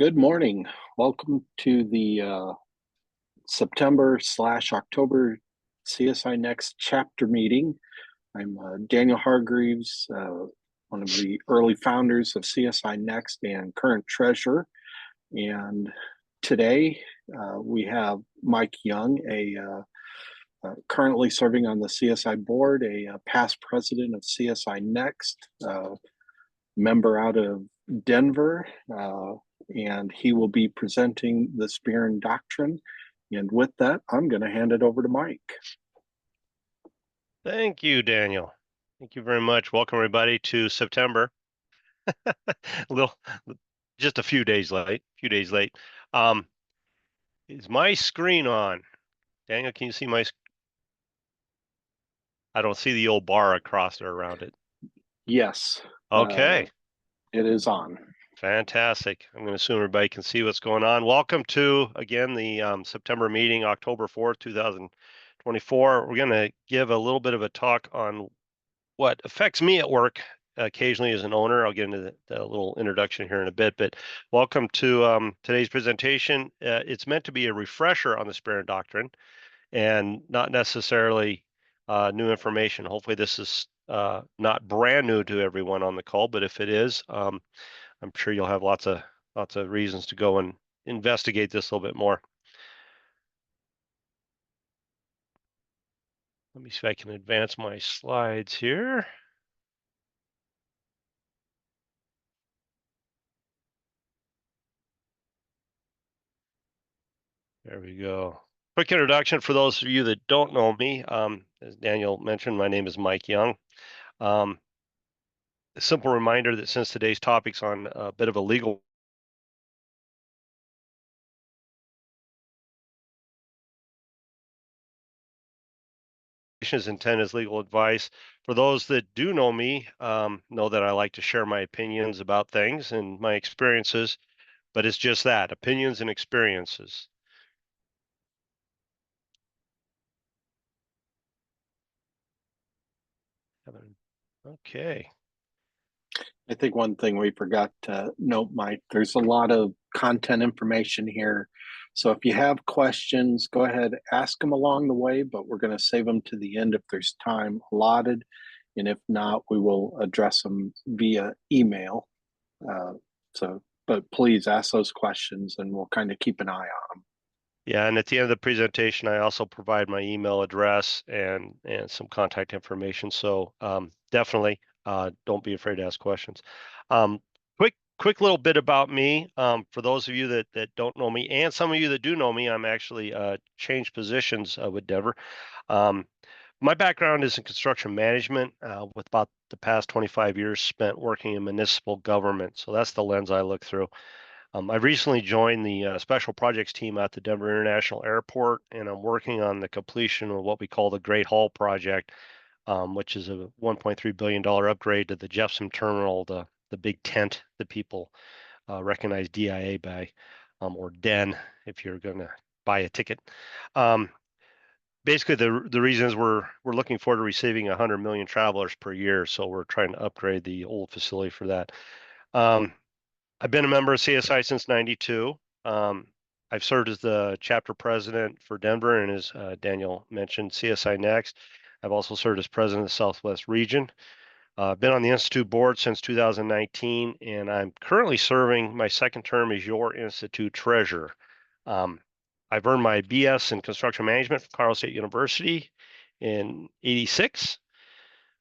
Good morning. Welcome to the September/October CSI Next chapter meeting. I'm Daniel Hargreaves, one of the early founders of CSI Next and current treasurer. And today we have Mike Young, currently serving on the CSI board, a past president of CSI Next, member out of Denver, and he will be presenting the Spearn Doctrine. And with that, I'm going to hand it over to Mike. Thank you, Daniel. Thank you very much. Welcome everybody to September. Just a few days late. Is my screen on? Daniel, can you see my? I don't see the old bar across there around it. Yes. Okay. It is on. Fantastic. I'm going to assume everybody can see what's going on. Welcome to, again, the September meeting, October 4th, 2024. We're going to give a little bit of a talk on what affects me at work occasionally as an owner. I'll get into the little introduction here in a bit, but welcome to today's presentation. It's meant to be a refresher on the Spearn Doctrine and not necessarily new information. Hopefully this is not brand new to everyone on the call, but if it is, I'm sure you'll have lots of reasons to go and investigate this a little bit more. Let me see if I can advance my slides here. There we go. Quick introduction for those of you that don't know me. As Daniel mentioned, my name is Mike Young. A simple reminder that since today's topic's on a bit of a legal is intended as legal advice. For those that do know me, know that I like to share my opinions about things and my experiences, but it's just that, opinions and experiences. Okay. I think one thing we forgot to note, Mike, there's a lot of content information here. So if you have questions, go ahead, ask them along the way, but we're going to save them to the end if there's time allotted. And if not, we will address them via email. But please ask those questions and we'll kind of keep an eye on them. Yeah, and at the end of the presentation, I also provide my email address and some contact information. So definitely don't be afraid to ask questions. Quick little bit about me. For those of you that don't know me, and some of you that do know me, I'm actually changed positions with Denver. My background is in construction management, with about the past 25 years spent working in municipal government. So that's the lens I look through. I recently joined the special projects team at the Denver International Airport, and I'm working on the completion of what we call the Great Hall project, which is a $1.3 billion upgrade to the Jeppesen Terminal, the big tent that people recognize DIA by, or DEN if you're going to buy a ticket. Basically, the reason is we're looking forward to receiving 100 million travelers per year, so we're trying to upgrade the old facility for that. I've been a member of CSI since '92. I've served as the chapter president for Denver, and as Daniel mentioned, CSI Next. I've also served as president of the Southwest region. I've been on the Institute board since 2019, and I'm currently serving my second term as your Institute treasurer. I've earned my BS in construction management from Colorado State University in '86.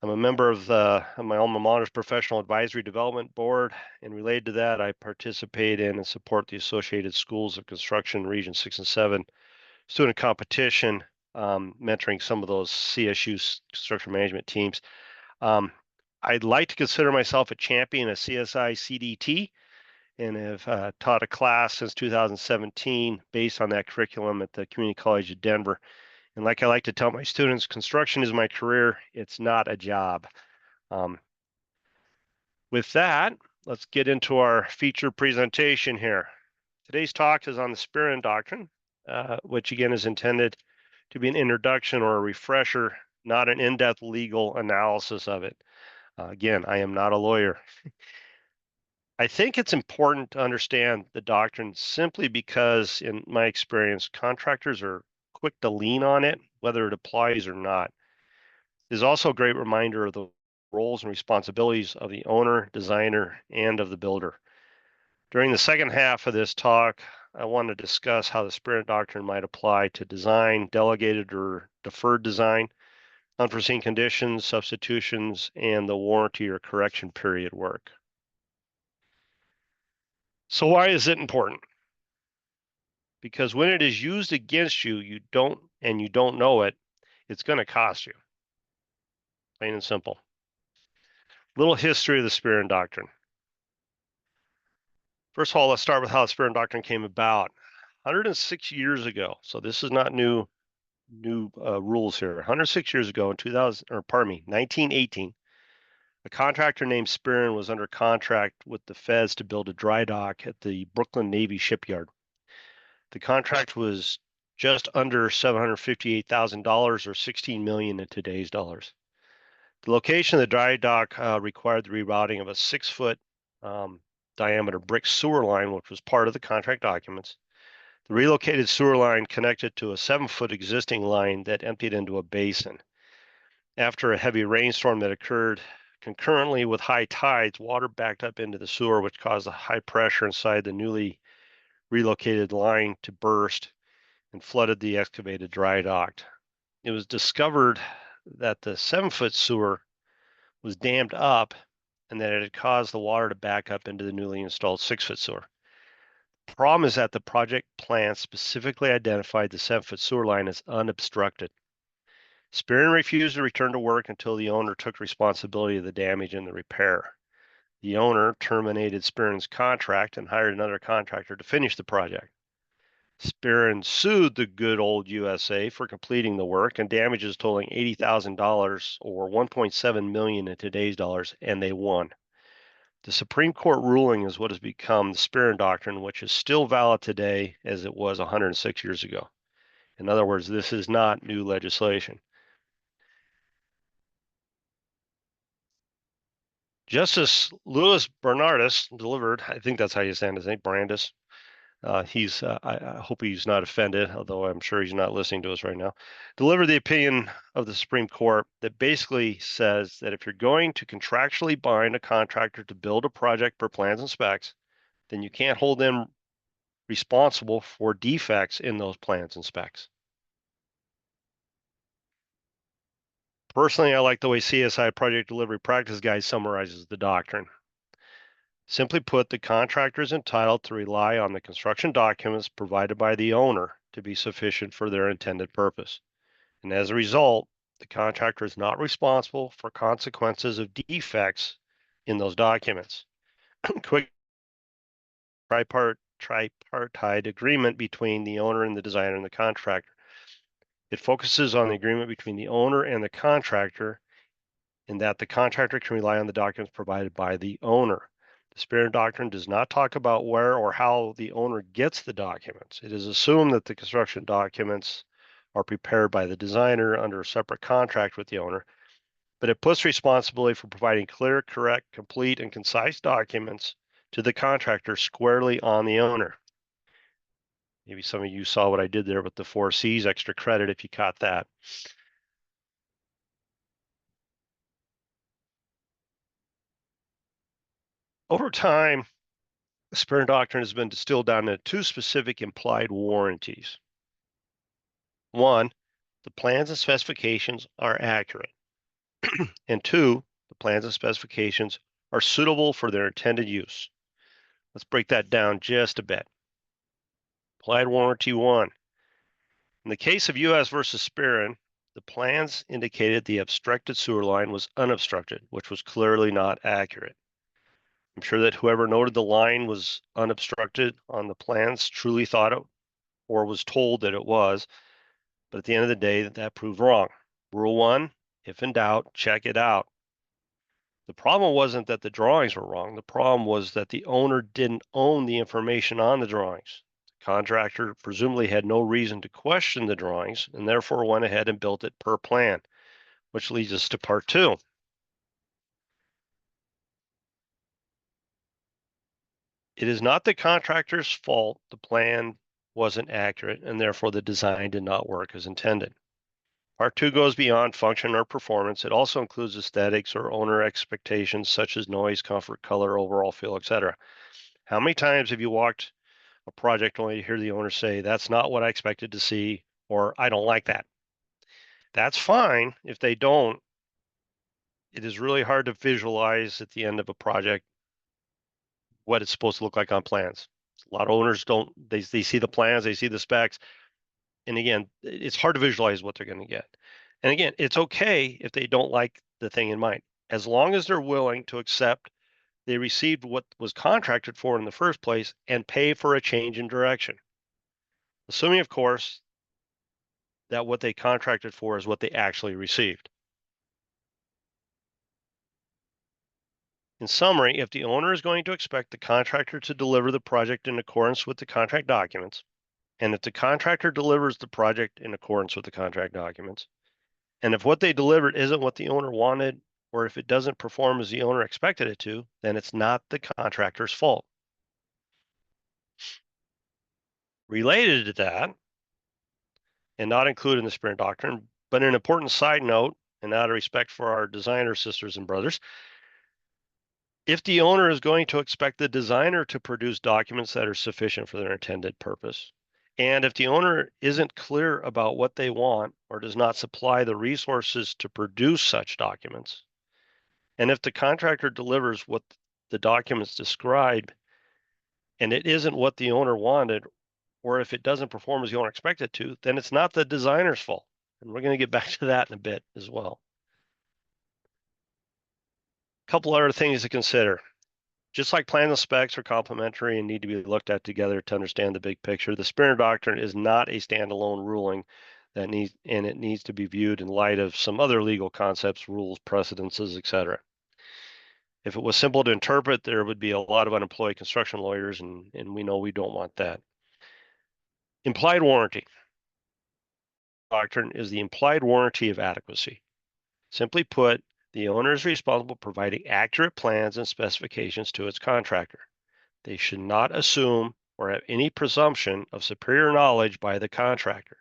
I'm a member of my alma mater's professional advisory development board, and related to that, I participate in and support the Associated Schools of Construction Region 6 and 7 student competition, mentoring some of those CSU construction management teams. I'd like to consider myself a champion of CSI CDT, and have taught a class since 2017 based on that curriculum at the Community College of Denver. And like I like to tell my students, construction is my career. It's not a job. With that, let's get into our feature presentation here. Today's talk is on the Spearn Doctrine, which again is intended to be an introduction or a refresher, not an in-depth legal analysis of it. Again, I am not a lawyer. I think it's important to understand the doctrine simply because, in my experience, contractors are quick to lean on it, whether it applies or not. It is also a great reminder of the roles and responsibilities of the owner, designer, and of the builder. During the second half of this talk, I want to discuss how the Spirit Doctrine might apply to design, delegated or deferred design, unforeseen conditions, substitutions, and the warranty or correction period work. So why is it important? Because when it is used against you, you don't know it, it's going to cost you. Plain and simple. Little history of the Spirit Doctrine. First of all, let's start with how the Spirit Doctrine came about. 106 years ago, so this is not new rules here. 106 years ago in 1918, a contractor named Spearn was under contract with the feds to build a dry dock at the Brooklyn Navy Shipyard. The contract was just under $758,000 or 16 million in today's dollars. The location of the dry dock required the rerouting of a 6-foot diameter brick sewer line, which was part of the contract documents. The relocated sewer line connected to a 7-foot existing line that emptied into a basin. After a heavy rainstorm that occurred concurrently with high tides, water backed up into the sewer, which caused a high pressure inside the newly relocated line to burst and flooded the excavated dry dock. It was discovered that the 7-foot sewer was dammed up and that it had caused the water to back up into the newly installed 6-foot sewer. The problem is that the project plan specifically identified the 7-foot sewer line as unobstructed. Spearn refused to return to work until the owner took responsibility of the damage and the repair. The owner terminated Spearn's contract and hired another contractor to finish the project. Spearn sued the good old USA for completing the work and damages totaling $80,000 or 1.7 million in today's dollars, and they won. The Supreme Court ruling is what has become the Spearn Doctrine, which is still valid today as it was 106 years ago. In other words, this is not new legislation. Justice Louis Bernardus delivered, I think that's how you say his name, Brandis. I hope he's not offended, although I'm sure he's not listening to us right now. Delivered the opinion of the Supreme Court that basically says that if you're going to contractually bind a contractor to build a project per plans and specs, then you can't hold them responsible for defects in those plans and specs. Personally, I like the way CSI Project Delivery Practice Guide summarizes the doctrine. Simply put, the contractor is entitled to rely on the construction documents provided by the owner to be sufficient for their intended purpose. And as a result, the contractor is not responsible for consequences of defects in those documents. Quick tripartite agreement between the owner and the designer and the contractor. It focuses on the agreement between the owner and the contractor in that the contractor can rely on the documents provided by the owner. The Spearn Doctrine does not talk about where or how the owner gets the documents. It is assumed that the construction documents are prepared by the designer under a separate contract with the owner, but it puts responsibility for providing clear, correct, complete, and concise documents to the contractor squarely on the owner. Maybe some of you saw what I did there with the 4 C's, extra credit if you caught that. Over time, the Spearn Doctrine has been distilled down to 2 specific implied warranties. 1, the plans and specifications are accurate. And 2, the plans and specifications are suitable for their intended use. Let's break that down just a bit. Implied warranty 1. In the case of US versus Spearn, the plans indicated the obstructed sewer line was unobstructed, which was clearly not accurate. I'm sure that whoever noted the line was unobstructed on the plans truly thought it or was told that it was, but at the end of the day, that proved wrong. Rule 1, if in doubt, check it out. The problem wasn't that the drawings were wrong. The problem was that the owner didn't own the information on the drawings. The contractor presumably had no reason to question the drawings and therefore went ahead and built it per plan, which leads us to part 2. It is not the contractor's fault the plan wasn't accurate and therefore the design did not work as intended. Part 2 goes beyond function or performance. It also includes aesthetics or owner expectations such as noise, comfort, color, overall feel, etc. How many times have you walked a project only to hear the owner say, "That's not what I expected to see," or "I don't like that"? That's fine if they don't. It is really hard to visualize at the end of a project what it's supposed to look like on plans. A lot of owners don't, they see the plans, they see the specs, and again, it's hard to visualize what they're going to get. And again, it's okay if they don't like the thing in mind, as long as they're willing to accept they received what was contracted for in the first place and pay for a change in direction. Assuming, of course, that what they contracted for is what they actually received. In summary, if the owner is going to expect the contractor to deliver the project in accordance with the contract documents, and if the contractor delivers the project in accordance with the contract documents, and if what they delivered isn't what the owner wanted, or if it doesn't perform as the owner expected it to, then it's not the contractor's fault. Related to that, and not included in the Spirit Doctrine, but an important side note, and out of respect for our designer sisters and brothers, if the owner is going to expect the designer to produce documents that are sufficient for their intended purpose, and if the owner isn't clear about what they want or does not supply the resources to produce such documents, and if the contractor delivers what the documents describe and it isn't what the owner wanted, or if it doesn't perform as the owner expected to, then it's not the designer's fault. And we're going to get back to that in a bit as well. A couple other things to consider. Just like plans and specs are complementary and need to be looked at together to understand the big picture, the Springer Doctrine is not a standalone ruling that it needs to be viewed in light of some other legal concepts, rules, precedences, etc. If it was simple to interpret, there would be a lot of unemployed construction lawyers, and we know we don't want that. Implied warranty doctrine is the implied warranty of adequacy. Simply put, the owner is responsible for providing accurate plans and specifications to its contractor. They should not assume or have any presumption of superior knowledge by the contractor,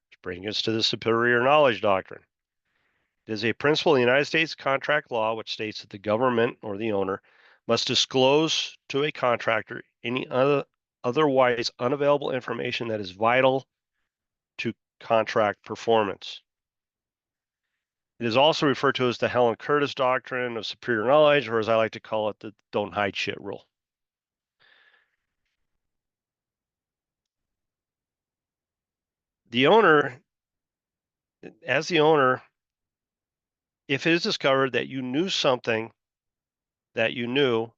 which brings us to the superior knowledge doctrine. It is a principle in the United States contract law which states that the government or the owner must disclose to a contractor any otherwise unavailable information that is vital to contract performance. It is also referred to as the Helen Curtis doctrine of superior knowledge, or as I like to call it, the don't hide shit rule. The owner, as the owner, if it is discovered that you knew something that you knew,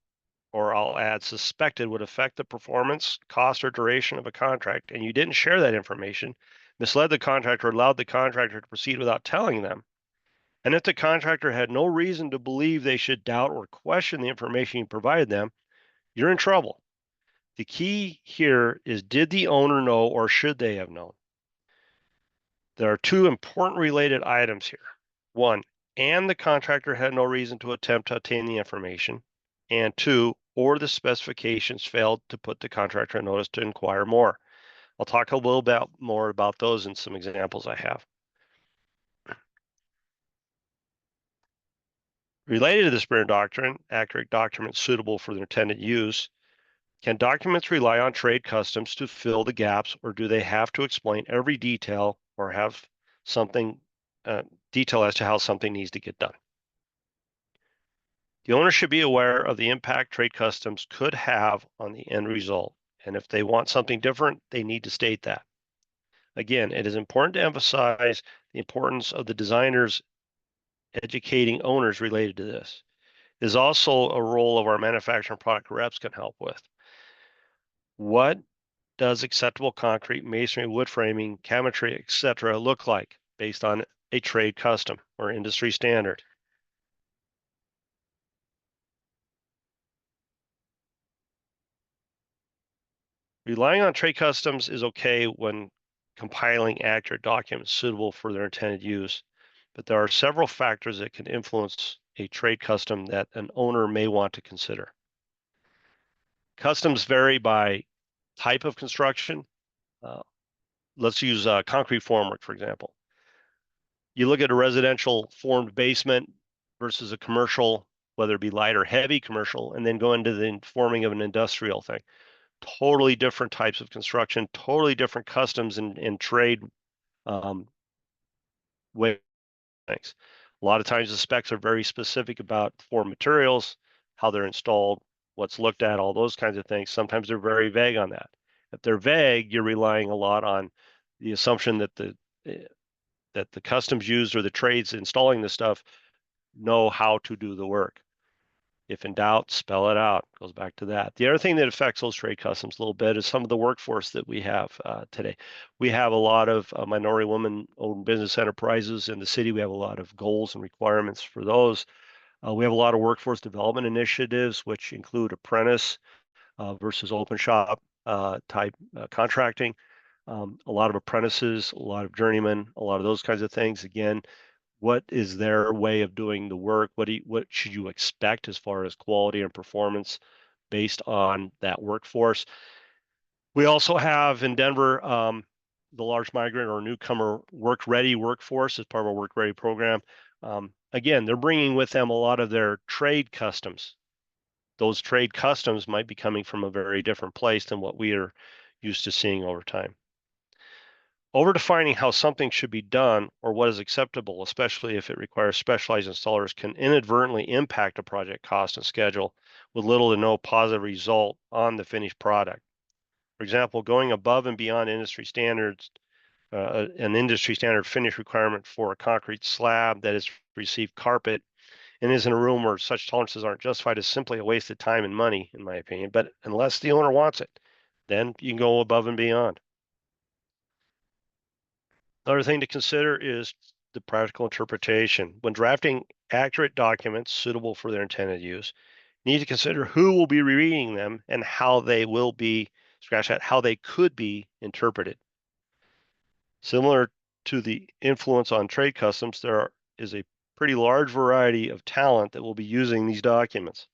or I'll add suspected, would affect the performance, cost, or duration of a contract, and you didn't share that information, misled the contractor, allowed the contractor to proceed without telling them, and if the contractor had no reason to believe they should doubt or question the information you provided them, you're in trouble. The key here is, did the owner know or should they have known? There are two important related items here. One, and the contractor had no reason to attempt to obtain the information. And two, or the specifications failed to put the contractor on notice to inquire more. I'll talk a little bit more about those in some examples I have. Related to the Springer Doctrine, accurate documents suitable for their intended use. Can documents rely on trade customs to fill the gaps, or do they have to explain every detail or have something detail as to how something needs to get done? The owner should be aware of the impact trade customs could have on the end result, and if they want something different, they need to state that. Again, it is important to emphasize the importance of the designers educating owners related to this. It is also a role of our manufacturing product reps can help with. What does acceptable concrete, masonry, wood framing, cabinetry, etc. look like based on a trade custom or industry standard? Relying on trade customs is okay when compiling accurate documents suitable for their intended use, but there are several factors that can influence a trade custom that an owner may want to consider. Customs vary by type of construction. Let's use concrete formwork, for example. You look at a residential formed basement versus a commercial, whether it be light or heavy commercial, and then go into the forming of an industrial thing. Totally different types of construction, totally different customs and trade way things. A lot of times the specs are very specific about form materials, how they're installed, what's looked at, all those kinds of things. Sometimes they're very vague on that. If they're vague, you're relying a lot on the assumption that the customs used or the trades installing the stuff know how to do the work. If in doubt, spell it out. Goes back to that. The other thing that affects those trade customs a little bit is some of the workforce that we have today. We have a lot of minority women-owned business enterprises in the city. We have a lot of goals and requirements for those. We have a lot of workforce development initiatives, which include apprentice versus open shop type contracting. A lot of apprentices, a lot of journeymen, a lot of those kinds of things. Again, what is their way of doing the work? What should you expect as far as quality and performance based on that workforce? We also have in Denver the large migrant or newcomer work ready workforce as part of our work ready program. Again, they're bringing with them a lot of their trade customs. Those trade customs might be coming from a very different place than what we are used to seeing over time. Over-defining how something should be done or what is acceptable, especially if it requires specialized installers, can inadvertently impact a project cost and schedule with little to no positive result on the finished product. For example, going above and beyond industry standards, an industry standard finish requirement for a concrete slab that has received carpet and is in a room where such tolerances aren't justified is simply a waste of time and money, in my opinion. But unless the owner wants it, then you can go above and beyond. Another thing to consider is the practical interpretation. When drafting accurate documents suitable for their intended use, you need to consider who will be reading them and how they will be, scratch that, how they could be interpreted. Similar to the influence on trade customs, there is a pretty large variety of talent that will be using these documents.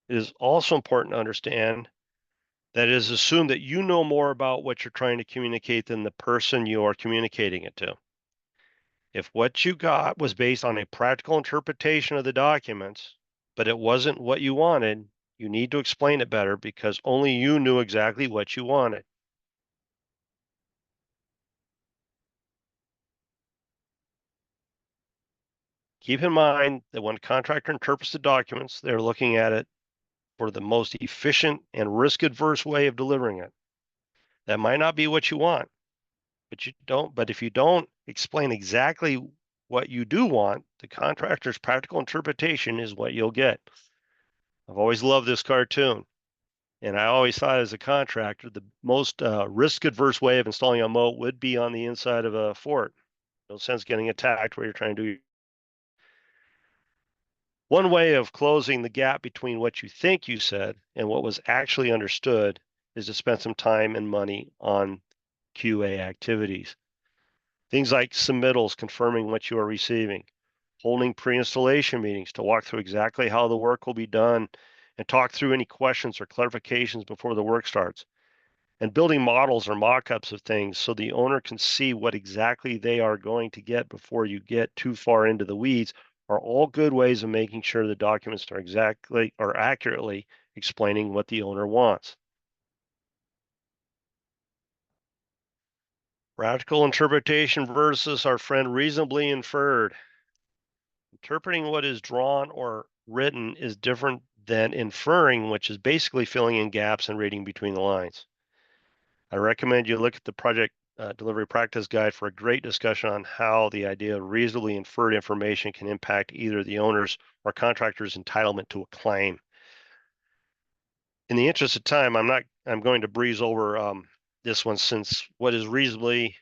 It is also important to understand that it is assumed that you know more about what you're trying to communicate than the person you are communicating it to. If what you got was based on a practical interpretation of the documents, but it wasn't what you wanted, you need to explain it better because only you knew exactly what you wanted. Keep in mind that when a contractor interprets the documents, they're looking at it for the most efficient and risk-adverse way of delivering it. That might not be what you want, but if you don't explain exactly what you do want, the contractor's practical interpretation is what you'll get. I've always loved this cartoon. And I always thought as a contractor, the most risk-adverse way of installing a moat would be on the inside of a fort. No sense getting attacked where you're trying to do. One way of closing the gap between what you think you said and what was actually understood is to spend some time and money on QA activities. Things like submittals confirming what you are receiving, holding pre-installation meetings to walk through exactly how the work will be done and talk through any questions or clarifications before the work starts, and building models or mock-ups of things so the owner can see what exactly they are going to get before you get too far into the weeds are all good ways of making sure the documents are exactly or accurately explaining what the owner wants. Practical interpretation versus our friend reasonably inferred. Interpreting what is drawn or written is different than inferring, which is basically filling in gaps and reading between the lines. I recommend you look at the project delivery practice guide for a great discussion on how the idea of reasonably inferred information can impact either the owner's or contractor's entitlement to a claim. In the interest of time, I'm going to breeze over this one, since what is reasonably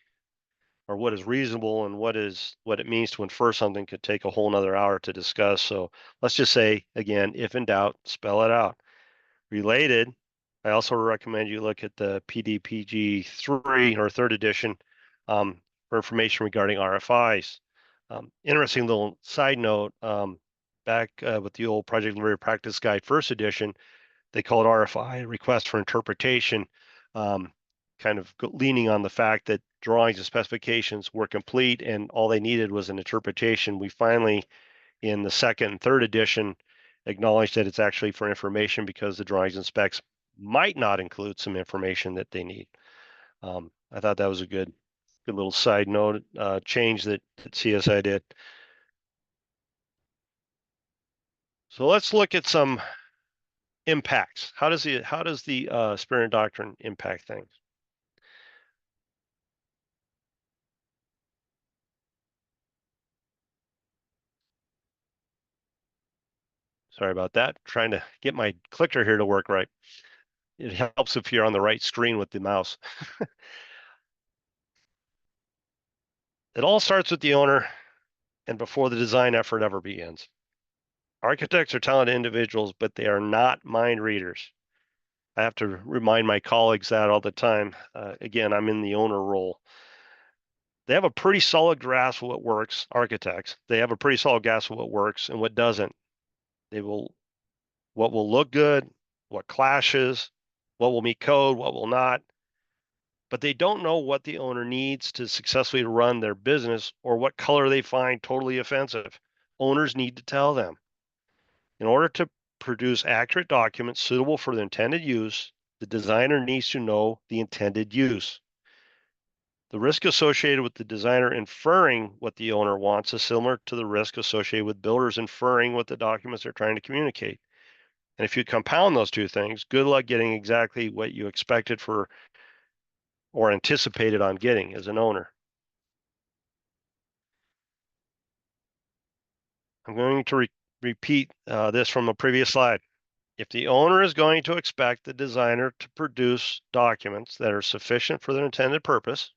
or what is reasonable and what it means to infer something could take a whole nother hour to discuss. So let's just say, again, if in doubt, spell it out. Related, I also recommend you look at the PDPG 3 or 3rd edition for information regarding RFIs. Interesting little side note, back with the old Project Delivery Practice Guide 1st edition, they call it RFI, request for interpretation, kind of leaning on the fact that drawings and specifications were complete and all they needed was an interpretation. We finally, in the second and third edition, acknowledged that it's actually for information because the drawings and specs might not include some information that they need. I thought that was a good little side note change that CSI did. So let's look at some impacts. How does the Spear Doctrine impact things? Sorry about that. Trying to get my clicker here to work right. It helps if you're on the right screen with the mouse. It all starts with the owner and before the design effort ever begins. Architects are talented individuals, but they are not mind readers. I have to remind my colleagues that all the time. Again, I'm in the owner role. They have a pretty solid grasp of what works, architects. They have a pretty solid grasp of what works and what doesn't. What will look good, what clashes, what will meet code, what will not. But they don't know what the owner needs to successfully run their business or what color they find totally offensive. Owners need to tell them. In order to produce accurate documents suitable for the intended use, the designer needs to know the intended use. The risk associated with the designer inferring what the owner wants is similar to the risk associated with builders inferring what the documents they're trying to communicate. And if you compound those two things, good luck getting exactly what you expected for or anticipated on getting as an owner. I'm going to repeat this from a previous slide. If the owner is going to expect the designer to produce documents that are sufficient for their intended purpose,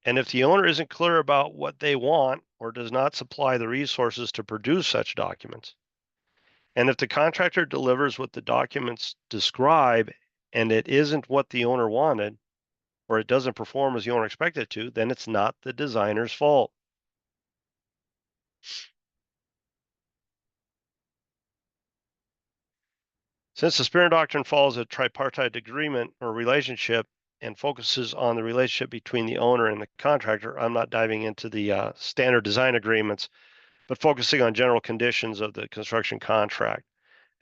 and if the owner isn't clear about what they want or does not supply the resources to produce such documents, and if the contractor delivers what the documents describe and it isn't what the owner wanted, or it doesn't perform as the owner expected it to, then it's not the designer's fault. Since the Spear Doctrine follows a tripartite agreement or relationship and focuses on the relationship between the owner and the contractor, I'm not diving into the standard design agreements, but focusing on general conditions of the construction contract.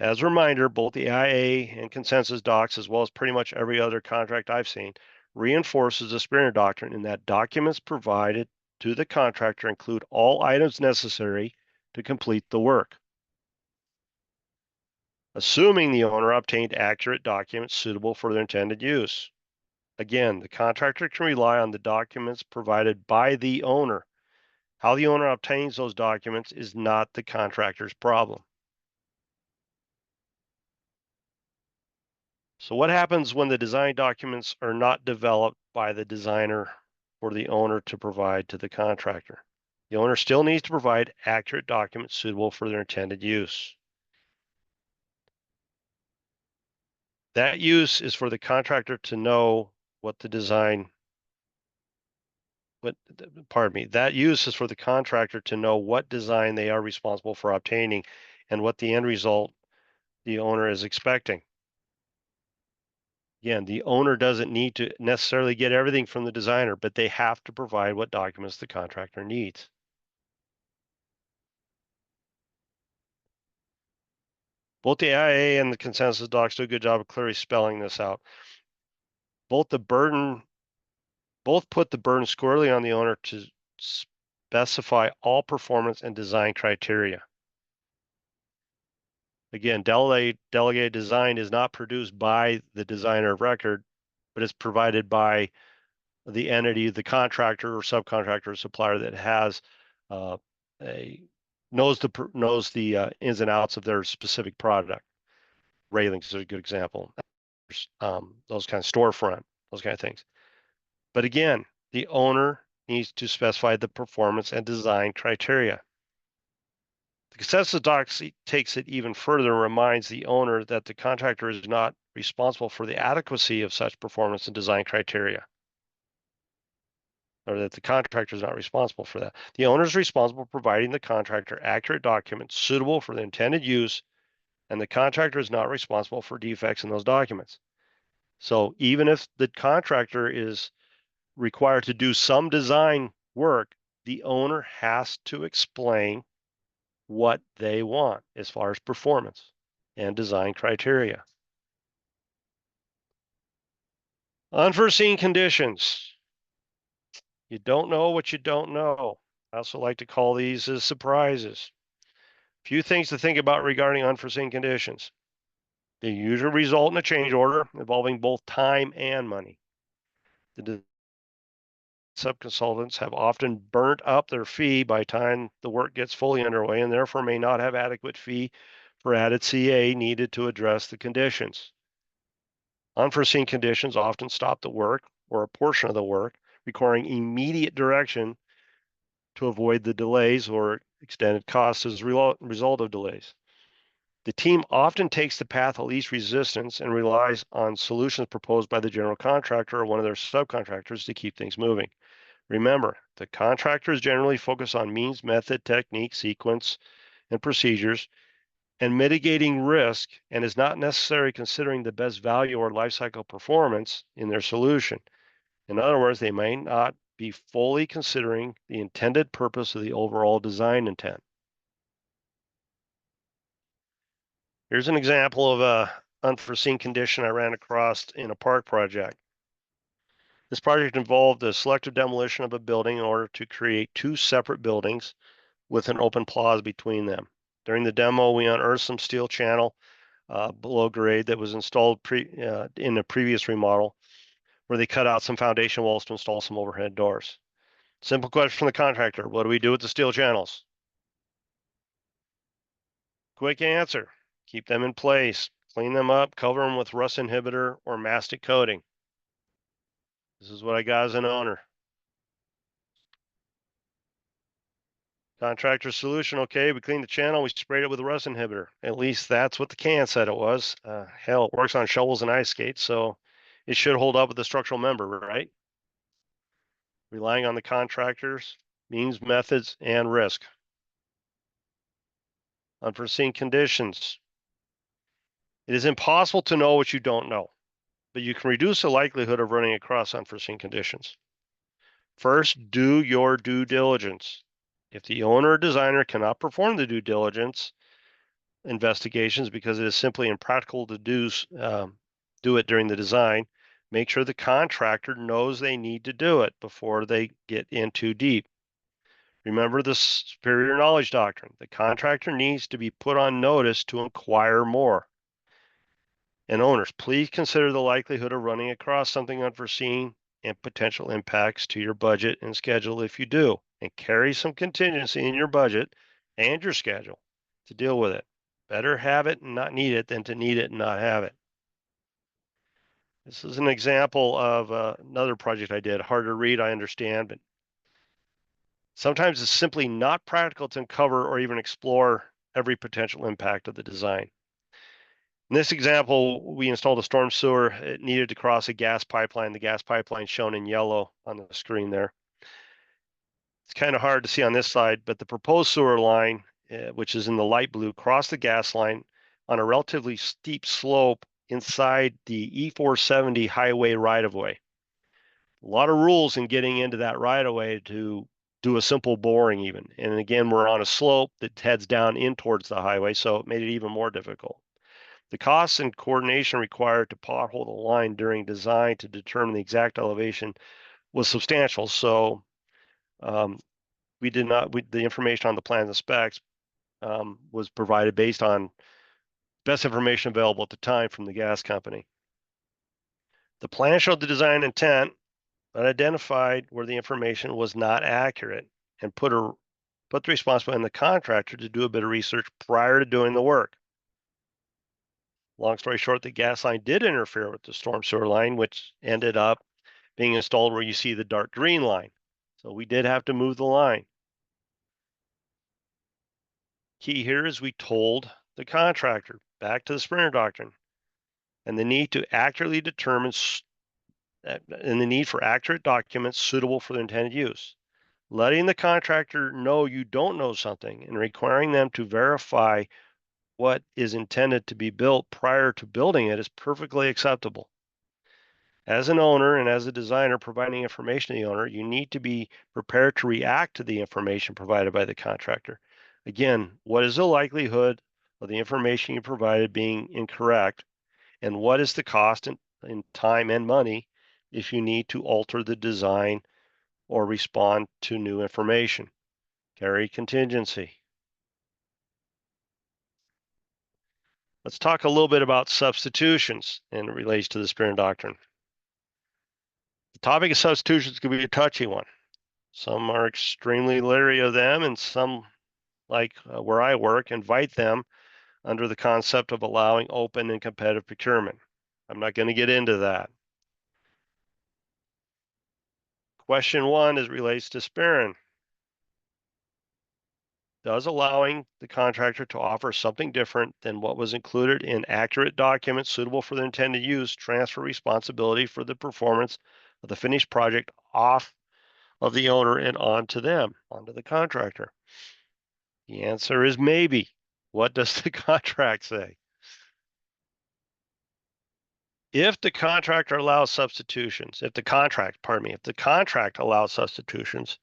As a reminder, both the IA and consensus docs, as well as pretty much every other contract I've seen, reinforces the Spear Doctrine in that documents provided to the contractor include all items necessary to complete the work, assuming the owner obtained accurate documents suitable for their intended use. Again, the contractor can rely on the documents provided by the owner. How the owner obtains those documents is not the contractor's problem. So what happens when the design documents are not developed by the designer for the owner to provide to the contractor? The owner still needs to provide accurate documents suitable for their intended use. That use is for the contractor to know what the design, that use is for the contractor to know what design they are responsible for obtaining and what the end result the owner is expecting. Again, the owner doesn't need to necessarily get everything from the designer, but they have to provide what documents the contractor needs. Both the IA and the consensus docs do a good job of clearly spelling this out. Both put the burden squarely on the owner to specify all performance and design criteria. Again, delegated design is not produced by the designer of record, but it's provided by the entity, the contractor or subcontractor or supplier that has knows the ins and outs of their specific product. Railings is a good example. Those kind of storefront, those kind of things. But again, the owner needs to specify the performance and design criteria. The consensus docs takes it even further and reminds the owner that the contractor is not responsible for the adequacy of such performance and design criteria, or that the contractor is not responsible for that. The owner is responsible for providing the contractor accurate documents suitable for the intended use and the contractor is not responsible for defects in those documents. So even if the contractor is required to do some design work, the owner has to explain what they want as far as performance and design criteria. Unforeseen conditions. You don't know what you don't know. I also like to call these as surprises. Few things to think about regarding unforeseen conditions. They usually result in a change order involving both time and money. The subconsultants have often burnt up their fee by the time the work gets fully underway and therefore may not have adequate fee for added CA needed to address the conditions. Unforeseen conditions often stop the work or a portion of the work, requiring immediate direction to avoid the delays or extended costs as a result of delays. The team often takes the path of least resistance and relies on solutions proposed by the general contractor or one of their subcontractors to keep things moving. Remember, the contractors generally focus on means, method, technique, sequence, and procedures, and mitigating risk, and is not necessarily considering the best value or lifecycle performance in their solution. In other words, they may not be fully considering the intended purpose of the overall design intent. Here's an example of a unforeseen condition I ran across in a park project. This project involved the selective demolition of a building in order to create two separate buildings with an open plaza between them. During the demo, we unearthed some steel channel below grade that was installed in a previous remodel, where they cut out some foundation walls to install some overhead doors. Simple question from the contractor: what do we do with the steel channels? Quick answer: keep them in place, clean them up, cover them with rust inhibitor or mastic coating. This is what I got as an owner. Contractor solution: okay, we cleaned the channel, we sprayed it with a rust inhibitor. At least that's what the can said it was. Hell, it works on shovels and ice skates, so it should hold up with the structural member, right? Relying on the contractors, means, methods, and risk. Unforeseen conditions. It is impossible to know what you don't know, but you can reduce the likelihood of running across unforeseen conditions. First, do your due diligence. If the owner or designer cannot perform the due diligence investigations because it is simply impractical to do it during the design, make sure the contractor knows they need to do it before they get in too deep. Remember the superior knowledge doctrine. The contractor needs to be put on notice to inquire more. And owners, please consider the likelihood of running across something unforeseen and potential impacts to your budget and schedule if you do, and carry some contingency in your budget and your schedule to deal with it. Better have it and not need it than to need it and not have it. This is an example of another project I did. Hard to read, I understand, but sometimes it's simply not practical to uncover or even explore every potential impact of the design. In this example, we installed a storm sewer. It needed to cross a gas pipeline. The gas pipeline shown in yellow on the screen there. It's kind of hard to see on this side, but the proposed sewer line, which is in the light blue, crossed the gas line on a relatively steep slope inside the E470 highway right-of-way. A lot of rules in getting into that right-of-way to do a simple boring even. And again, we're on a slope that heads down in towards the highway, so it made it even more difficult. The costs and coordination required to pothole the line during design to determine the exact elevation was substantial. So we did not, the information on the plans and specs was provided based on best information available at the time from the gas company. The plan showed the design intent, but identified where the information was not accurate and put the responsibility on the contractor to do a bit of research prior to doing the work. Long story short, the gas line did interfere with the storm sewer line, which ended up being installed where you see the dark green line. So we did have to move the line. Key here is we told the contractor, back to the Springer Doctrine, and the need to accurately determine and the need for accurate documents suitable for the intended use. Letting the contractor know you don't know something and requiring them to verify what is intended to be built prior to building it is perfectly acceptable. As an owner and as a designer providing information to the owner, you need to be prepared to react to the information provided by the contractor. Again, what is the likelihood of the information you provided being incorrect? And what is the cost in time and money if you need to alter the design or respond to new information? Carry contingency. Let's talk a little bit about substitutions and it relates to the Spearman Doctrine. The topic of substitutions can be a touchy one. Some are extremely leery of them, and some, like where I work, invite them under the concept of allowing open and competitive procurement. I'm not going to get into that. Question one is relates to Spearman. Does allowing the contractor to offer something different than what was included in accurate documents suitable for the intended use transfer responsibility for the performance of the finished project off of the owner and onto them, onto the contractor? The answer is maybe. What does the contract say? If the contractor allows substitutions, if the contract allows substitutions,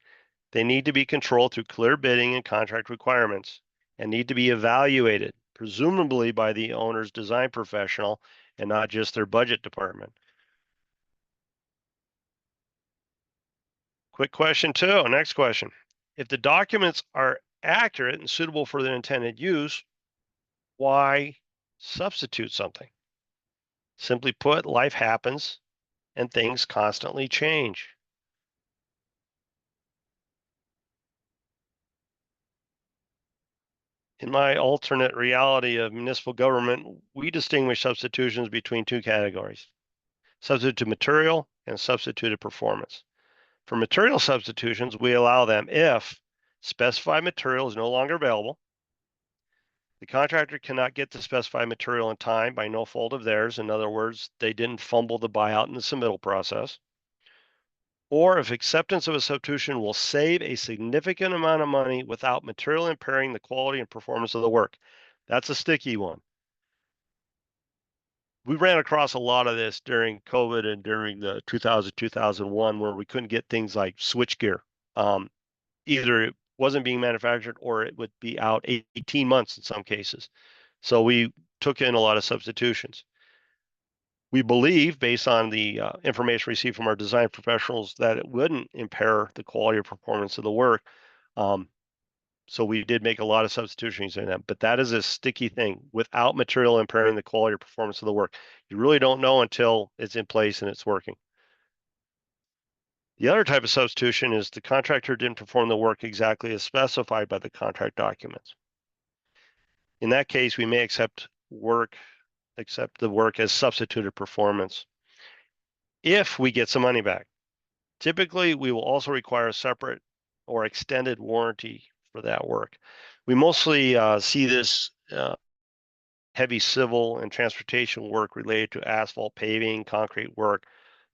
they need to be controlled through clear bidding and contract requirements and need to be evaluated, presumably by the owner's design professional and not just their budget department. Quick question two, next question. If the documents are accurate and suitable for their intended use, why substitute something? Simply put, life happens and things constantly change. In my alternate reality of municipal government, we distinguish substitutions between two categories: substituted material and substituted performance. For material substitutions, we allow them if specified material is no longer available, the contractor cannot get the specified material in time by no fault of theirs. In other words, they didn't fumble the buyout in the submittal process. Or if acceptance of a substitution will save a significant amount of money without material impairing the quality and performance of the work. That's a sticky one. We ran across a lot of this during COVID and during the 2001, where we couldn't get things like switchgear. Either it wasn't being manufactured or it would be out 18 months in some cases. So we took in a lot of substitutions. We believe, based on the information received from our design professionals, that it wouldn't impair the quality or performance of the work. So we did make a lot of substitutions in that, but that is a sticky thing without material impairing the quality or performance of the work. You really don't know until it's in place and it's working. The other type of substitution is the contractor didn't perform the work exactly as specified by the contract documents. In that case, we may accept the work as substituted performance if we get some money back. Typically, we will also require a separate or extended warranty for that work. We mostly see this heavy civil and transportation work related to asphalt paving, concrete work,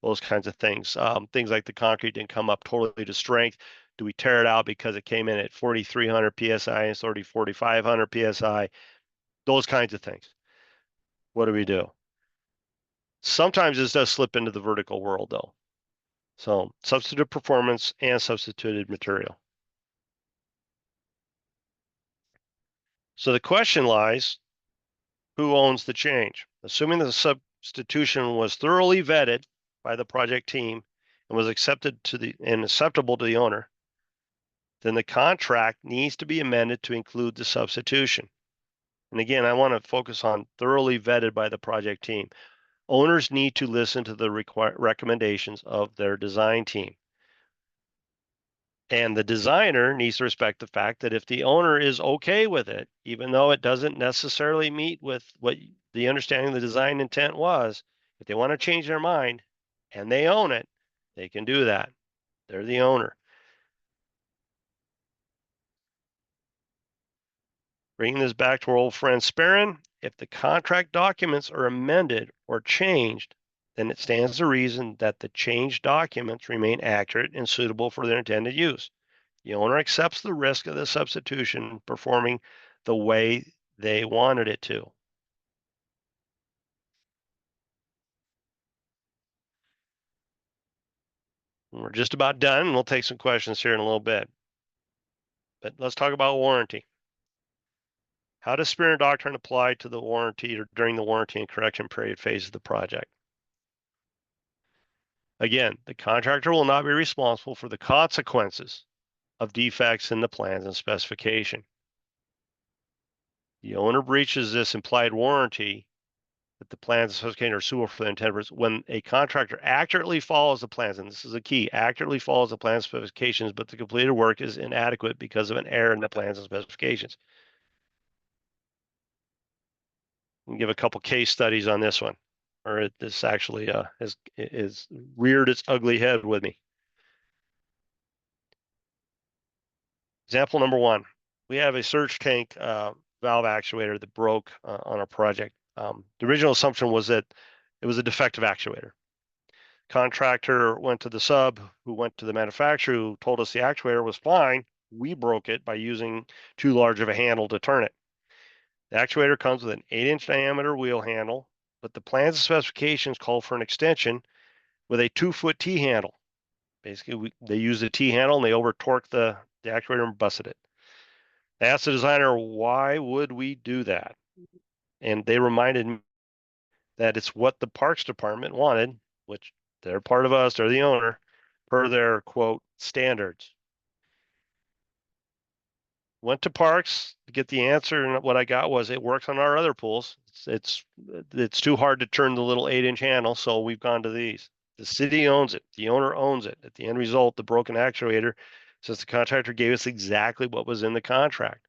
those kinds of things. Things like the concrete didn't come up totally to strength. Do we tear it out because it came in at 4,300 PSI instead of 4,500 PSI? Those kinds of things. What do we do? Sometimes this does slip into the vertical world though. So substituted performance and substituted material. So the question lies, who owns the change? Assuming the substitution was thoroughly vetted by the project team and was acceptable to the owner, then the contract needs to be amended to include the substitution. And again, I want to focus on thoroughly vetted by the project team. Owners need to listen to the recommendations of their design team. And the designer needs to respect the fact that if the owner is okay with it, even though it doesn't necessarily meet with what the understanding of the design intent was, if they want to change their mind and they own it, they can do that. They're the owner. Bringing this back to our old friend Spearman, if the contract documents are amended or changed, then it stands to reason that the changed documents remain accurate and suitable for their intended use. The owner accepts the risk of the substitution performing the way They wanted it to. We're just about done. We'll take some questions here in a little bit. But let's talk about warranty. How does Spear and Doctrine apply to the warranty or during the warranty and correction period phase of the project? Again, the contractor will not be responsible for the consequences of defects in the plans and specification. The owner breaches this implied warranty that the plans and specification are suitable for the intended purpose when a contractor accurately follows the plans, and this is a key, accurately follows the plan specifications, but the completed work is inadequate because of an error in the plans and specifications. We can give a couple case studies on this one, or this actually is reared its ugly head with me. Example number one, we have a surge tank valve actuator that broke on our project. The original assumption was that it was a defective actuator. Contractor went to the sub, who went to the manufacturer, who told us the actuator was fine. We broke it by using too large of a handle to turn it. The actuator comes with an 8-inch diameter wheel handle, but the plans and specifications call for an extension with a 2-foot T handle. Basically, they used the T handle and they over torqued the actuator and busted it. I asked the designer, why would we do that? And they reminded me that it's what the parks department wanted, which they're part of us, they're the owner, per their quote standards. Went to parks to get the answer, and what I got was it works on our other pools. It's too hard to turn the little 8-inch handle, so we've gone to these. The city owns it. The owner owns it. At the end result, the broken actuator says the contractor gave us exactly what was in the contract.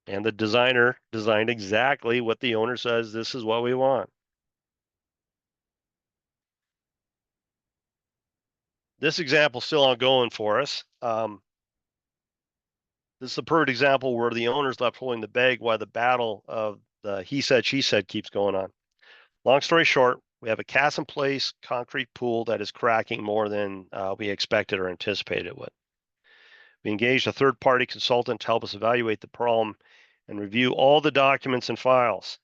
And the designer designed exactly what the owner says, this is what we want. This example is still ongoing for us. This is a perfect example where the owner's left holding the bag while the battle of the he said, she said keeps going on. Long story short, we have a cast in place concrete pool that is cracking more than we expected or anticipated it would. We engaged a third-party consultant to help us evaluate the problem and review all the documents and files.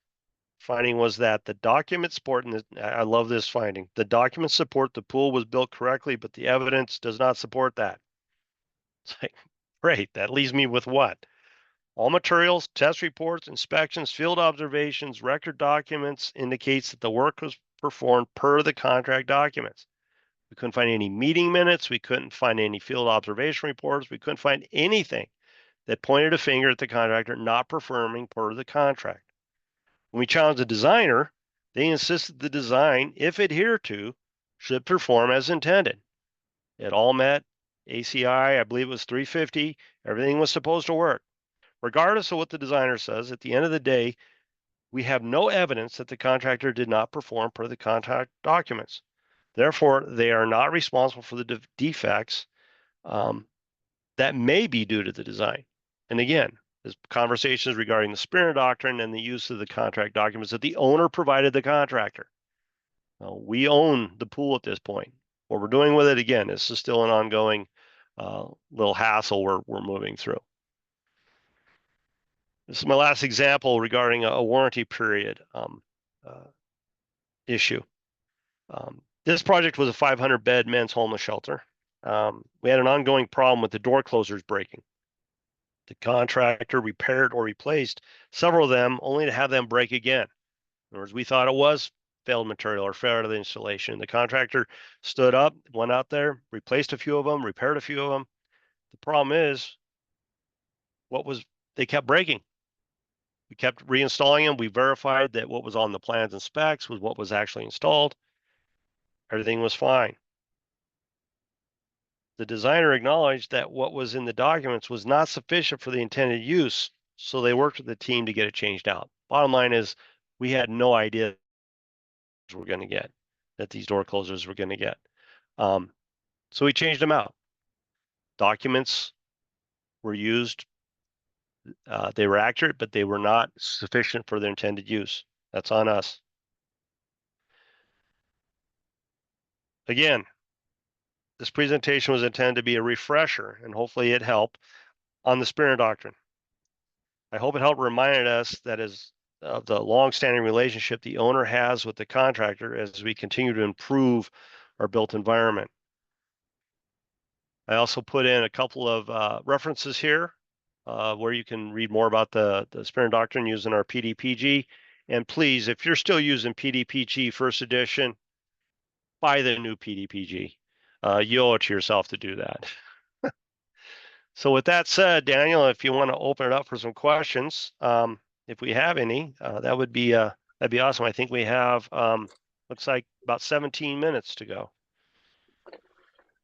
Finding was that the documents support, and I love this finding, the documents support the pool was built correctly, but the evidence does not support that. It's like, great, that leaves me with what? All materials, test reports, inspections, field observations, record documents indicates that the work was performed per the contract documents. We couldn't find any meeting minutes. We couldn't find any field observation reports. We couldn't find anything that pointed a finger at the contractor not performing per the contract. When we challenged the designer, they insisted the design, if adhered to, should perform as intended. It all met ACI, I believe it was 350. Everything was supposed to work. Regardless of what the designer says, at the end of the day, we have no evidence that the contractor did not perform per the contract documents. Therefore, they are not responsible for the defects that may be due to the design. And again, there's conversations regarding the Spear Doctrine and the use of the contract documents that the owner provided the contractor. We own the pool at this point. What we're doing with it, again, this is still an ongoing little hassle we're moving through. This is my last example regarding a warranty period issue. This project was a 500-bed men's homeless shelter. We had an ongoing problem with the door closers breaking. The contractor repaired or replaced several of them only to have them break again. In other words, we thought it was failed material or failure of the installation. The contractor stood up, went out there, replaced a few of them, repaired a few of them. The problem is, they kept breaking. We kept reinstalling them. We verified that what was on the plans and specs was what was actually installed. Everything was fine. The designer acknowledged that what was in the documents was not sufficient for the intended use, so they worked with the team to get it changed out. Bottom line is, we had no idea we're going to get, that these door closers were going to get. So we changed them out. Documents were used. They were accurate, but they were not sufficient for their intended use. That's on us. Again, this presentation was intended to be a refresher, and hopefully it helped, on the Spear Doctrine. I hope it helped remind us that is of the long-standing relationship the owner has with the contractor as we continue to improve our built environment. I also put in a couple of references here where you can read more about the Spearman Doctrine using our PDPG. And please, if you're still using PDPG first edition, buy the new PDPG. You owe it to yourself to do that. So with that said, Daniel, if you want to open it up for some questions, if we have any, that'd be awesome. I think we have looks like about 17 minutes to go.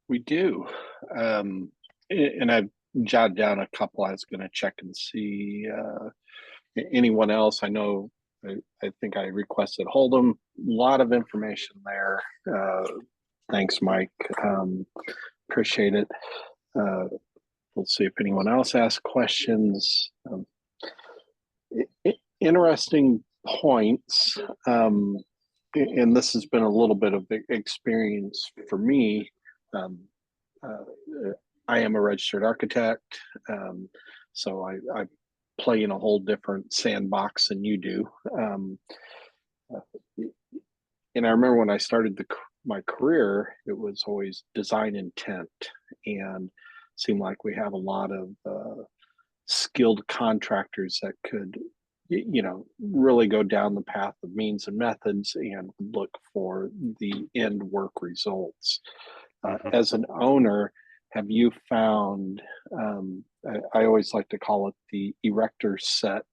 We do. And I've jotted down a couple. I was going to check and see anyone else. I know, I think I requested Hold'em. A lot of information there. Thanks, Mike. Appreciate it. We'll see if anyone else asks questions. Interesting points. And this has been a little bit of experience for me. I am a registered architect, so I play in a whole different sandbox than you do. And I remember when I started my career, it was always design intent, and seemed like we have a lot of skilled contractors that could, really go down the path of means and methods and look for the end work results. As an owner, have you found, I always like to call it the erector set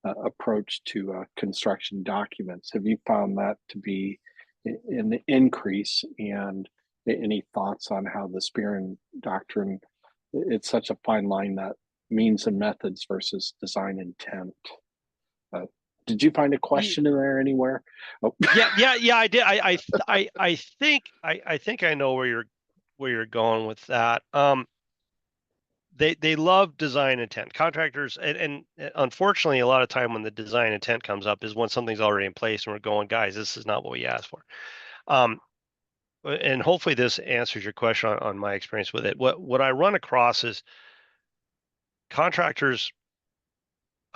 approach to construction documents. Have you found that to be an increase? And any thoughts on how the Spearman Doctrine, it's such a fine line, that means and methods versus design intent? Did you find a question in there anywhere? Oh. Yeah, I did. I think I know where you're going with that. They love design intent. Contractors, and unfortunately, a lot of time when the design intent comes up is when something's already in place and we're going, guys, this is not what we asked for. And hopefully this answers your question on my experience with it. What I run across is contractors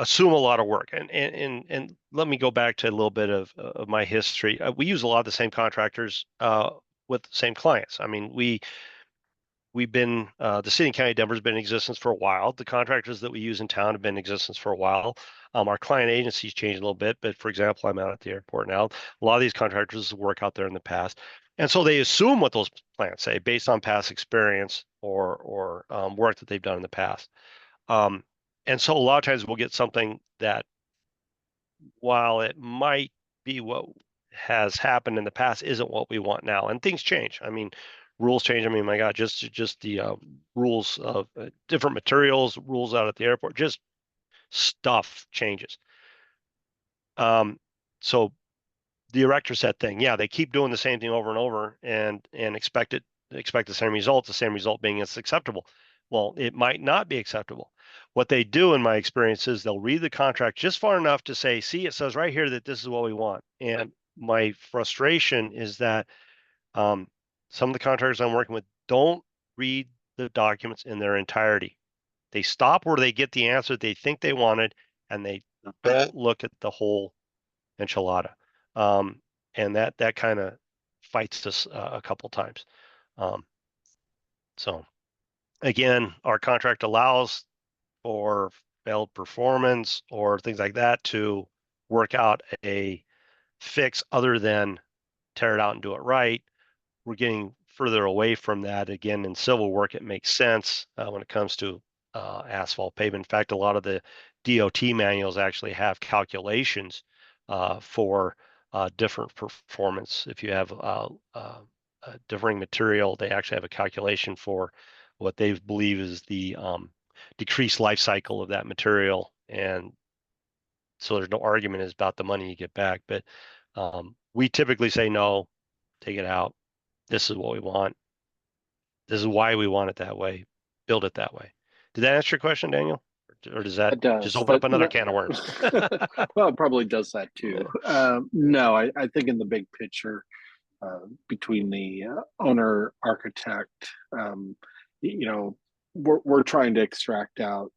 assume a lot of work, and let me go back to a little bit of my history. We use a lot of the same contractors with the same clients. I mean, we've been the city and county of Denver has been in existence for a while. The contractors that we use in town have been in existence for a while. Our client agencies changed a little bit, but for example, I'm out at the airport now. A lot of these contractors work out there in the past, and so they assume what those plans say based on past experience or work that they've done in the past. And so a lot of times we'll get something that, while it might be what has happened in the past, isn't what we want now. And things change. I mean, rules change. I mean, my God, just the rules of different materials, rules out at the airport, just stuff changes. So the erector set thing, yeah, they keep doing the same thing over and over and expect the same result, the same result being it's acceptable. Well, it might not be acceptable. What they do, in my experience, is they'll read the contract just far enough to say, see, it says right here that this is what we want. And my frustration is that some of the contractors I'm working with don't read the documents in their entirety. They stop where they get the answer they think they wanted, and they don't look at the whole enchilada. And that kind of fights us a couple times. So again, our contract allows for failed performance or things like that to work out a fix other than tear it out and do it right. We're getting further away from that. Again, in civil work, it makes sense when it comes to asphalt pavement. In fact, a lot of the DOT manuals actually have calculations for different performance. If you have a differing material, they actually have a calculation for what they believe is the decreased life cycle of that material. And so there's no argument is about the money you get back. But we typically say, no, take it out. This is what we want. This is why we want it that way. Build it that way. Did that answer your question, Daniel? Or does that just open up another can of worms? Well, it probably does that too. No, I think in the big picture, between the owner architect, we're trying to extract out,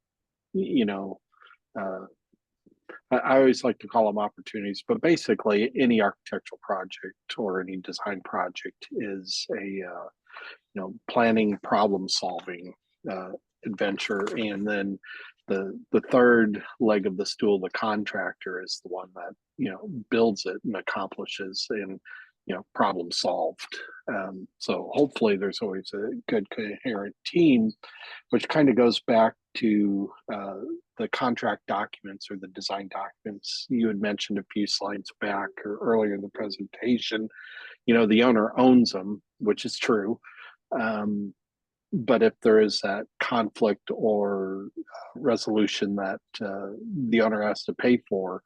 I always like to call them opportunities, but basically any architectural project or any design project is a planning, problem solving adventure, and then the third leg of the stool, the contractor, is the one that builds it and accomplishes and problem solved. So hopefully there's always a good coherent team, which kind of goes back to the contract documents or the design documents you had mentioned a few slides back or earlier in the presentation. The owner owns them, which is true. But if there is that conflict or resolution that the owner has to pay for,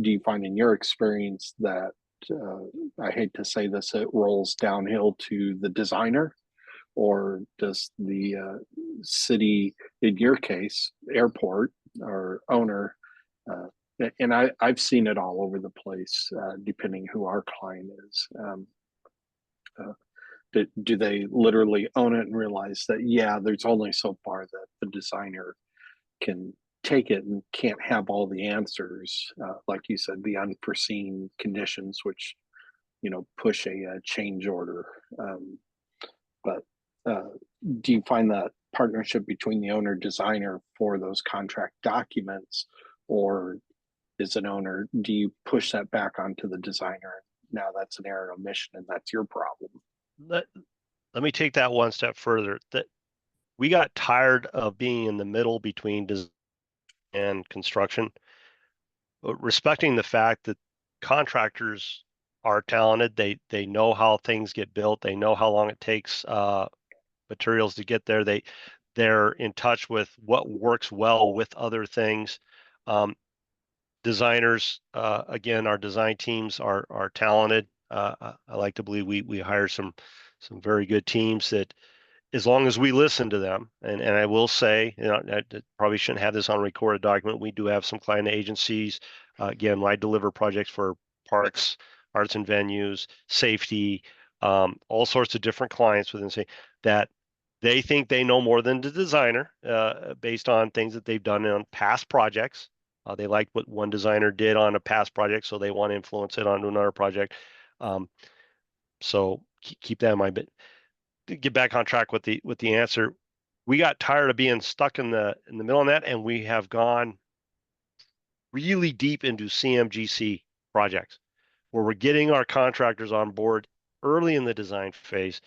do you find in your experience that I hate to say this, it rolls downhill to the designer, or does the city, in your case, airport or owner, uh, and I've seen it all over the place, depending who our client is. Uh, do they literally own it and realize that, yeah, there's only so far that the designer can take it and can't have all the answers, like you said, the unforeseen conditions, which push a change order. But uh, do you find that partnership between the owner designer for those contract documents, or is an owner, do you push that back onto the designer? Now that's an error and omission, and that's your problem. Let, let me take that one step further. That we got tired of being in the middle between design and construction, respecting the fact that contractors are talented. They know how things get built. They know how long it takes materials to get there. They're in touch with what works well with other things. Designers, again, our design teams are talented. I like to believe we hire some very good teams that, as long as we listen to them, and I will say, I probably shouldn't have this on a recorded document. We do have some client agencies. Again, I deliver projects for parks, arts and venues, safety, all sorts of different clients within say that they think they know more than the designer, based on things that they've done on past projects. They like what one designer did on a past project, so they want to influence it onto another project. So keep that in mind. But to get back on track with the answer, we got tired of being stuck in the middle of that, and we have gone really deep into CMGC projects where we're getting our contractors on board early in the design phase,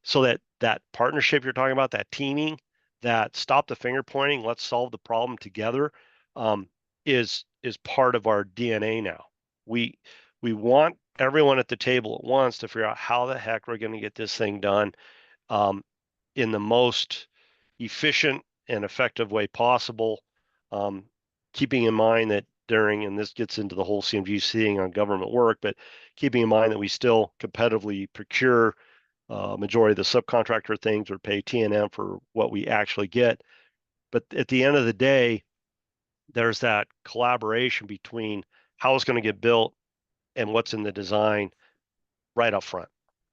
so that partnership you're talking about, that teaming, that stop the finger pointing, let's solve the problem together, is part of our DNA now. We want everyone at the table at once to figure out how the heck we're going to get this thing done in the most efficient and effective way possible, keeping in mind that during, and this gets into the whole CMGC thing on government work, but keeping in mind that we still competitively procure majority of the subcontractor things or pay T&M for what we actually get. But at the end of the day, there's that collaboration between how it's going to get built and what's in the design right up front.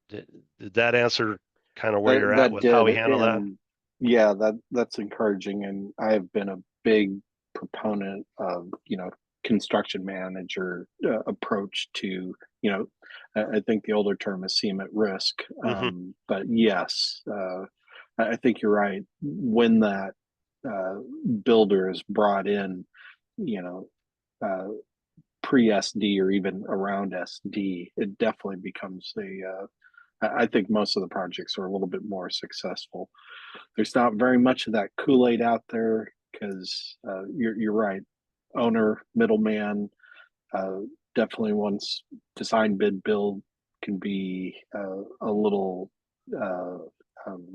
Did that answer kind of where you're at That with how did, we handle that? and yeah, that's encouraging. And I have been a big proponent of construction manager approach to I think the older term is CM at risk. Mm-hmm. But yes, I think you're right. When that uh, builder is brought in, you know, uh, pre SD or even around SD, it definitely becomes I think most of the projects are a little bit more successful. There's not very much of that Kool-Aid out there because you're right. Owner, middleman, uh, definitely once design bid build can be a little uh, um,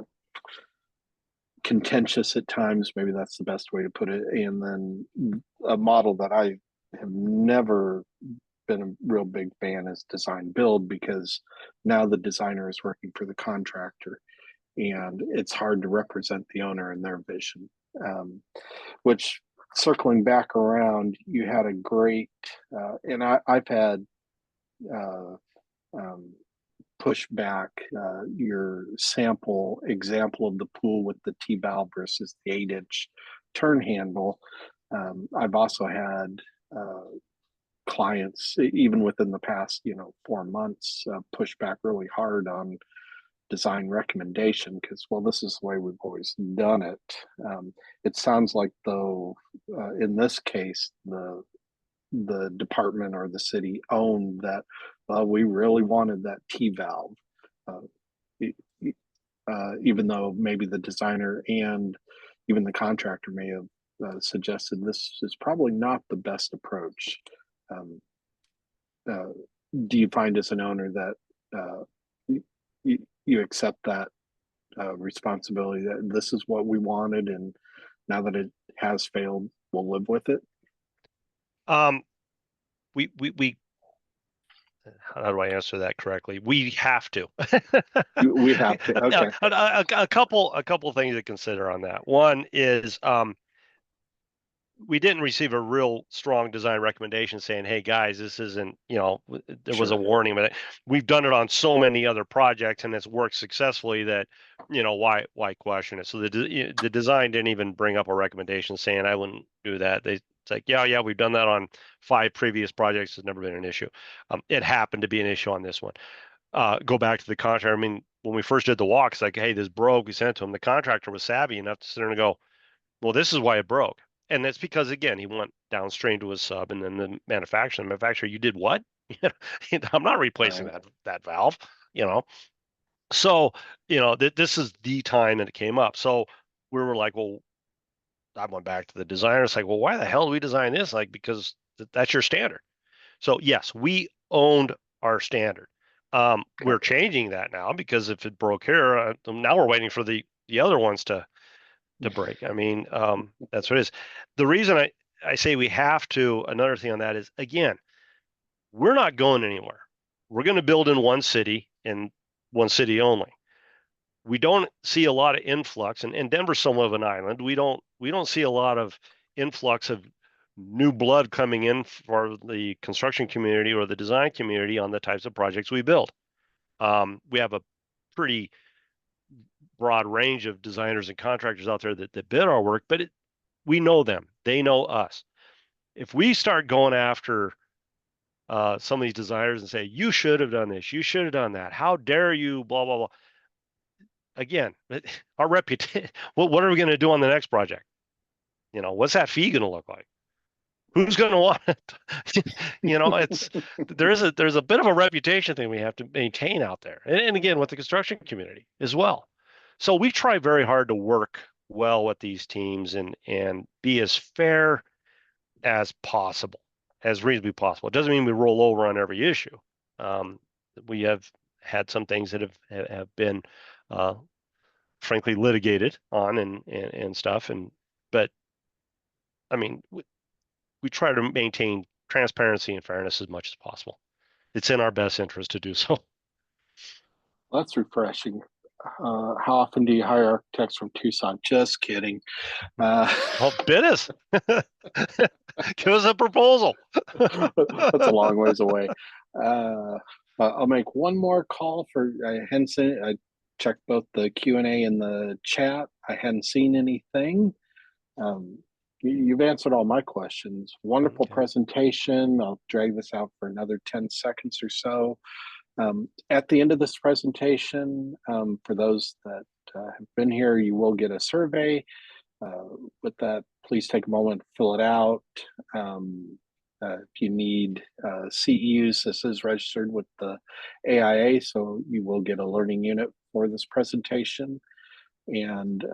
contentious at times. Maybe that's the best way to put it. And then a model that I have never been a real big fan is design build, because now the designer is working for the contractor and it's hard to represent the owner and their vision. Which, circling back around, you had a great, and I've had uh, um, push back your sample example of the pool with the T valve versus the 8-inch turn handle. I've also had clients, even within the past, 4 months, push back really hard on design recommendation because, well, this is the way we've always done it. It sounds like, though, in this case, the department or the city owned that. We really wanted that T valve, uh, even though maybe the designer and even the contractor may have suggested this is probably not the best approach. Um, uh, do you find as an owner that you accept that responsibility that this is what we wanted, and now that it has failed, we'll live with it? Um, we how do I answer that correctly? We have to. We have to. Yeah, Okay. a couple things to consider on that. One is we didn't receive a real strong design recommendation saying, "Hey guys, this isn't." There was a Sure. warning, but we've done it on so many other projects and it's worked successfully that why question it? So the design didn't even bring up a recommendation saying I wouldn't do that. It's like, yeah, we've done that on 5 previous projects. It's never been an issue. It happened to be an issue on this one. Go back to the contractor. I mean, when we first did the walk, it's like, hey, this broke. We sent it to him. The contractor was savvy enough to sit there and go, well, this is why it broke. And that's because, again, he went downstream to his sub and then the manufacturer, you did what? I'm not replacing Right. that valve, you know. So, this is the time that it came up. So we were like, well, I went back to the designer. It's like, well, why the hell do we design this? Like, because that's your standard. So yes, we owned our standard. Okay. We're changing that now because if it broke here, now we're waiting for the other ones to break. I mean, that's what it is. The reason I say we have to, another thing on that is, again, we're not going anywhere. We're going to build in one city and one city only. We don't see a lot of influx, and Denver's somewhat of an island. We don't see a lot of influx of new blood coming in for the construction community or the design community on the types of projects we build. We have a pretty broad range of designers and contractors out there that bid our work, but we know them. They know us. If we start going after some of these designers and say, you should have done this, you should have done that, how dare you, blah, blah, blah. Again, our reputation, what are we going to do on the next project? What's that fee going to look like? Who's going to want it? It's there's a bit of a reputation thing we have to maintain out there, and again with the construction community as well. So we try very hard to work well with these teams and be as fair as possible, as reasonably possible. It doesn't mean we roll over on every issue. We have had some things that have been, frankly, litigated on and stuff, but I mean, we try to maintain transparency and fairness as much as possible. It's in our best interest to do so. That's refreshing. How often do you hire architects from Tucson? Just kidding. Well, bid us. Give us a proposal. That's a long ways away. I'll make one more call for Henson. I checked both the Q&A and the chat. I hadn't seen anything. You've answered all my questions. Wonderful Okay. presentation. I'll drag this out for another 10 seconds or so. At the end of this presentation, for those that have been here, you will get a survey. With that, please take a moment, fill it out. If you need CEUs, this is registered with the AIA, so you will get a learning unit for this presentation. And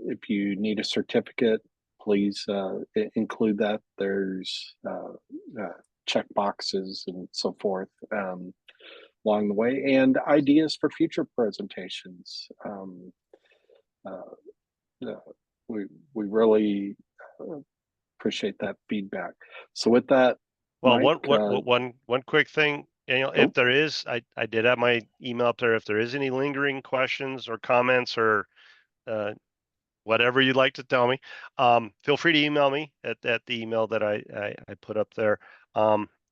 if you need a certificate, please include that. There's check boxes and so forth along the way, and ideas for future presentations. Uh, we really appreciate that feedback. So with that, Well, Mike, one quick thing, Daniel, if there is, I did have my email up there. If there is any lingering questions or comments or whatever you'd like to tell me, feel free to email me at the email that I put up there,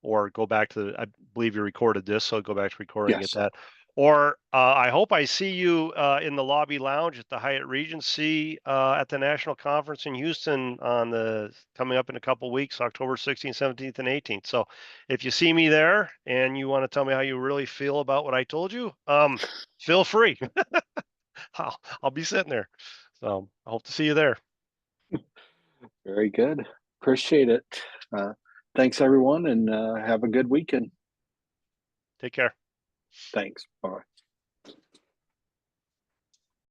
or go back to I believe you recorded this, so go back to recording, yes, get that, Or I hope I see you in the lobby lounge at the Hyatt Regency at the national conference in Houston on the coming up in a couple weeks, October 16th, 17th, and 18th. So if you see me there and you want to tell me how you really feel about what I told you, feel free. I'll be sitting there. So I hope to see you there. Very good. Appreciate it. Uh, Thanks everyone, and have a good weekend. Take care. Thanks. Bye.